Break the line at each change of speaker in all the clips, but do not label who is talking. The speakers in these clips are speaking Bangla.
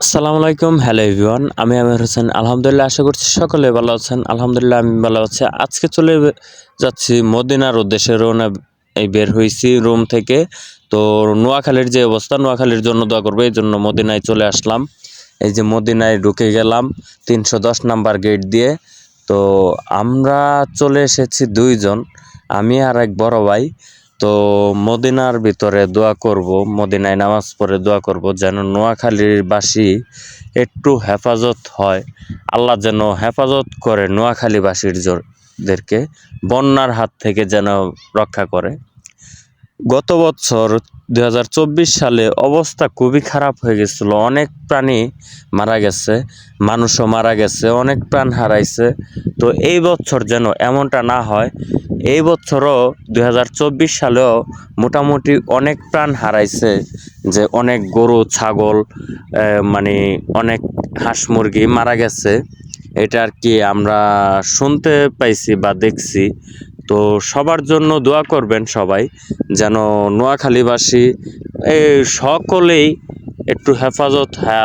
আসসালামু আলাইকুম, হ্যালো এভরিওয়ান। আমি আমির হোসেন। আলহামদুলিল্লাহ, আশা করছি সকলে ভালো আছেন। আলহামদুলিল্লাহ আমি ভালো আছি। আজকে চলে যাচ্ছি মদিনার উদ্দেশ্যে, বের হয়েছি রুম থেকে। তো নোয়াখালীর যে অবস্থা, নোয়াখালীর জন্য দোয়া করবো, এই জন্য মদিনায় চলে আসলাম। এই যে মদিনায় ঢুকে গেলাম 310 নাম্বার গেট দিয়ে। তো আমরা চলে এসেছি দুইজন, আমি আর এক বড় ভাই। তো মদিনার ভিতরে দোয়া করব, মদিনায় নামাজ পড়ে দোয়া করব যেন নোয়াখালীর বাসী একটু হেফাজত হয়। আল্লাহ যেন হেফাজত করে নোয়াখালীবাসীদেরকে, বন্যার হাত থেকে যেন রক্ষা করে। গত বছর 2024 সালে অবস্থা খুবই খারাপ হয়ে গেছিল। অনেক প্রাণী মারা গেছে, মানুষও মারা গেছে, অনেক প্রাণ হারাইছে। তো এই বছর যেন এমনটা না হয়। এই বছরও 2024 সালেও মোটামুটি অনেক প্রাণ হারাইছে, যে অনেক গরু ছাগল মানে অনেক হাঁস মুরগি মারা গেছে। এটা আর কি আমরা শুনতে পাইছি বা দেখছি। তো সবার জন্য দোয়া করবেন সবাই, যেন নোয়াখালীবাসী এই সকলেই একটু হেফাজত হয়,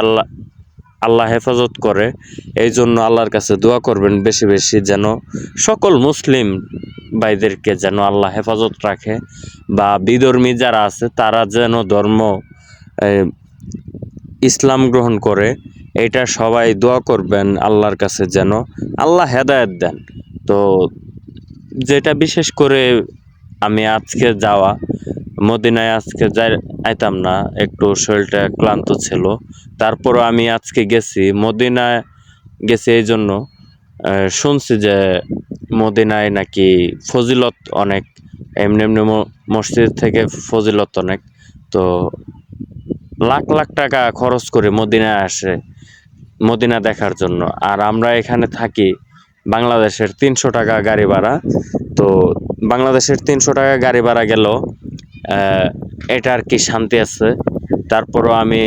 আল্লাহ হেফাজত করে। এই জন্য আল্লাহর কাছে দোয়া করবেন বেশি বেশি, যেন সকল মুসলিম ভাইদেরকে যেন আল্লাহ হেফাজত রাখে, বা বিধর্মী যারা আছে তারা যেন ধর্ম ইসলাম গ্রহণ করে। এটা সবাই দোয়া করবেন আল্লাহর কাছে, যেন আল্লাহ হেদায়েত দেন। তো যেটা বিশেষ করে আমি আজকে যাওয়া মদিনায়, আজকে যাইতাম না, একটু শরীরটা ক্লান্ত ছিল। তারপরও আমি আজকে গেছি মদিনায়, গেছি এই জন্য শুনছি যে মদিনায় নাকি ফজিলত অনেক, এমনি এমনি মসজিদ থেকে ফজিলত অনেক। তো লাখ লাখ টাকা খরচ করে মদিনায় আসে মদিনা দেখার জন্য। আর আমরা এখানে থাকি, বাংলাদেশের 300 টাকা গাড়ি ভাড়া। তো বাংলাদেশের 300 টাকা গাড়ি ভাড়া গেল, এটা আর কি শান্তি আছে। তারপরও আমি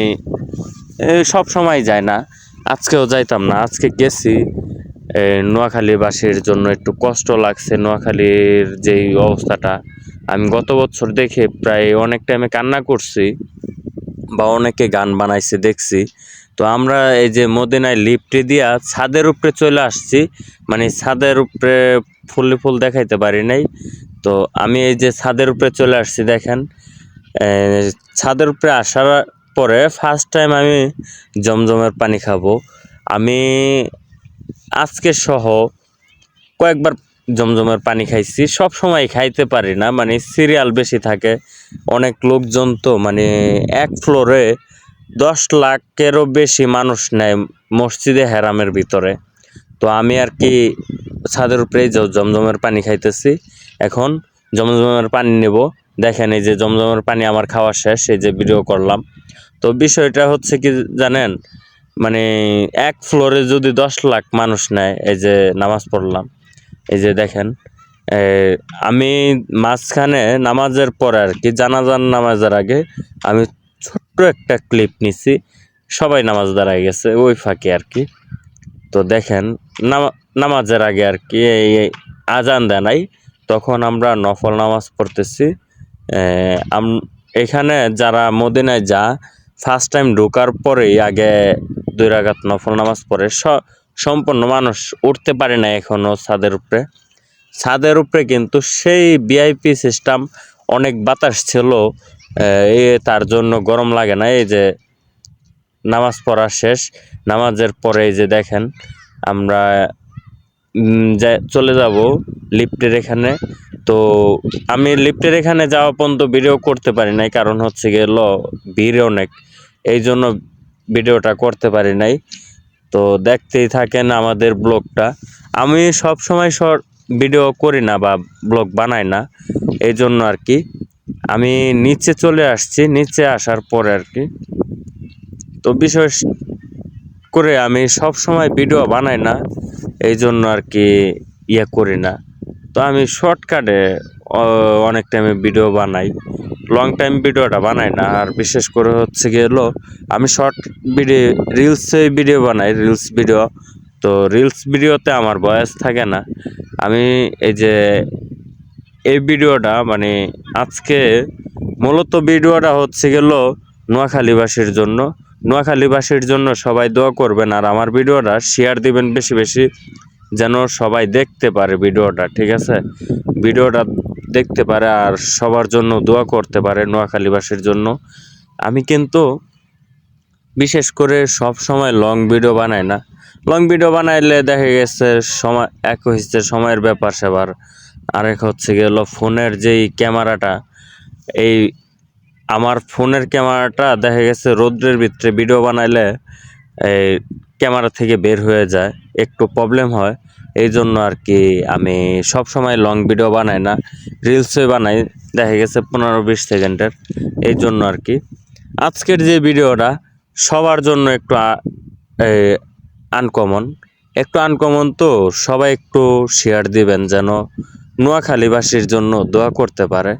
সব সময় যাই না, আজকেও যাইতাম না। আজকে গেছি, নোয়াখালীবাসীর জন্য একটু কষ্ট লাগছে। নোয়াখালীর যেই অবস্থাটা আমি গত বছর দেখে প্রায় অনেক টাইমে কান্না করছি, বা অনেকে গান বানাইছে দেখছি। তো আমরা এই যে মদিনায় লিফটে দিয়া ছাদের উপরে চলে আসছি, মানে ছাদের উপরে ফুল দেখাইতে পারি নাই। তো আমি এই যে ছাদের উপরে চলে আসছি, দেখেন ছাদের উপরে আসার পরে ফার্স্ট টাইম আমি জমজমের পানি খাবো। আমি আজকে সহ কয়েকবার জমজমের পানি খাইছি। সব সময় খাইতে পারি না, মানে সিরিয়াল বেশি থাকে, অনেক লোকজন। তো মানে এক ফ্লোরে 10 লাখেরও বেশি মানুষ নেয় মসজিদে হেরামের ভিতরে। তো আমি আর কি ছাদের উপরেই জমজমের পানি খাইতেছি। এখন জমজমের পানি নেব। দেখেন এই যে জমজমের পানি আমার খাওয়া শেষ, এই যে ভিডিও করলাম। তো বিষয়টা হচ্ছে কি জানেন, মানে এক ফ্লোরে যদি 10 লাখ মানুষ নেয়, এই যে নামাজ পড়লাম, এই যে দেখেন আমি মাঝখানে নামাজের পরে আর কি, জানাজার নামাজের আগে আমি ছোট্ট একটা ক্লিপ নিছি। সবাই নামাজ দাঁড়ায় গেছে ওই ফাঁকে আর কি। তো দেখেন নামাজের আগে আর কি এই আজান দেয় নাই, তখন আমরা নফল নামাজ পড়তেছি। এখানে যারা মদিনায় ফার্স্ট টাইম ঢোকার পরেই আগে 2 রাকাত নফল নামাজ পড়ে। সম্পূর্ণ মানুষ উঠতে পারে না এখনো ছাদের উপরে কিন্তু সেই ভিআইপি সিস্টেম, অনেক বাতাস ছিল, তার জন্য গরম লাগে না। এই যে নামাজ পড়া শেষ, নামাজের পরে এই যে দেখেন আমরা চলে যাব লিফটের এখানে। তো আমি লিফটের এখানে যাওয়া পর্যন্ত ভিডিও করতে পারি নাই, কারণ হচ্ছে গেল ভিড় অনেক, এই জন্য ভিডিওটা করতে পারি নাই। তো দেখতেই থাকেন আমাদের ব্লগটা। আমি সব সময় শর্ট ভিডিও করি না বা ব্লগ বানাই না, এই জন্য আর কি। আমি নিচে চলে আসছি, নিচে আসার পরে আর কি, তো বিশেষ করে আমি সব সময় ভিডিও বানাই না, এই জন্য আর কি করি না। তো আমি শর্টকাটে অনেক টাইমে ভিডিও বানাই, লং টাইম ভিডিওটা বানাই না। আর বিশেষ করে হচ্ছে গেলো আমি শর্ট ভিডিও রিলসে ভিডিও বানাই, রিলস ভিডিও। তো রিলস ভিডিওতে আমার ভয়েস থাকে না। আমি এই যে এই ভিডিওটা মানে আজকে মূলত ভিডিওটা হচ্ছে গেল নোয়াখালীবাসীর জন্য। নোয়াখালীবাসীর জন্য সবাই দোয়া করবেন, আর আমার ভিডিওটা শেয়ার দিবেন বেশি বেশি, যেন সবাই দেখতে পারে ভিডিওটা, ঠিক আছে? ভিডিওটা দেখতে পারে আর সবার জন্য দোয়া করতে পারে নোয়াখালীবাসীর জন্য। আমি কিন্তু বিশেষ করে সব সময় লং ভিডিও বানাই না। লং ভিডিও বানাইলে দেখা গেছে সময় এক হচ্ছে সময়ের ব্যাপার সেবার, আরেক হচ্ছে গেল ফোনের যেই ক্যামেরাটা, এই আমার ফোনের ক্যামেরাটা দেখা গেছে রৌদ্রের ভিতরে ভিডিও বানাইলে এই ক্যামেরা থেকে বের হয়ে যায়, একটু প্রবলেম হয়। এই জন্য আর কি আমি সব সময় লং ভিডিও বানাই না, রিলসই বানাই, দেখা গেছে 15-20 সেকেন্ডের। এই জন্য আর কি আজকের যে ভিডিওটা সবার জন্য একটু আনকমন, তো সবাই একটু শেয়ার দিবেন, যেন নোয়াখালীবাসীর জন্য দোয়া করতে পারে।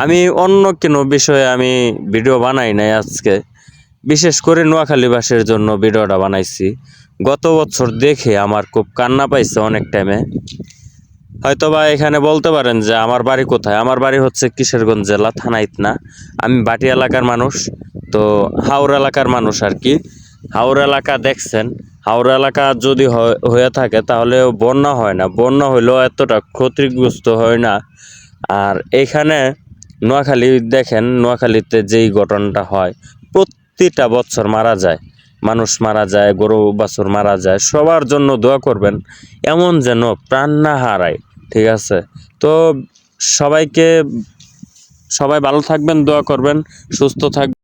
আমি অন্য কোনো বিষয়ে আমি ভিডিও বানাই নাই আজকে, বিশেষ করে নোয়াখালীবাসীর জন্য ভিডিওটা বানাইছি। গত বছর দেখে আমার খুব কান্না পাইছে অনেক টাইমে। হয়তোবা এখানে বলতে পারেন যে আমার বাড়ি কোথায়। আমার বাড়ি হচ্ছে কিশোরগঞ্জ জেলা, থানা ইতনা। আমি বাটি এলাকার মানুষ, তো হাওড় এলাকার মানুষ আর কি। হাওড় এলাকা দেখছেন, হাওড় এলাকা যদি হয়ে থাকে তাহলে বন্যা হয় না, বন্যা হইলেও এতটা ক্ষতিগ্রস্ত হয় না। আর এখানে নোয়াখালী দেখেন, নোয়াখালীতে যেই ঘটনাটা হয়, প্রতিটা বছর মারা যায় মানুষ, মারা যায় গরু বাছুর মারা যায়। সবার জন্য দোয়া করবেন, এমন যেন প্রাণ না হারায়, ঠিক আছে? তো সবাই ভালো থাকবেন, দোয়া করবেন, সুস্থ থাকবেন।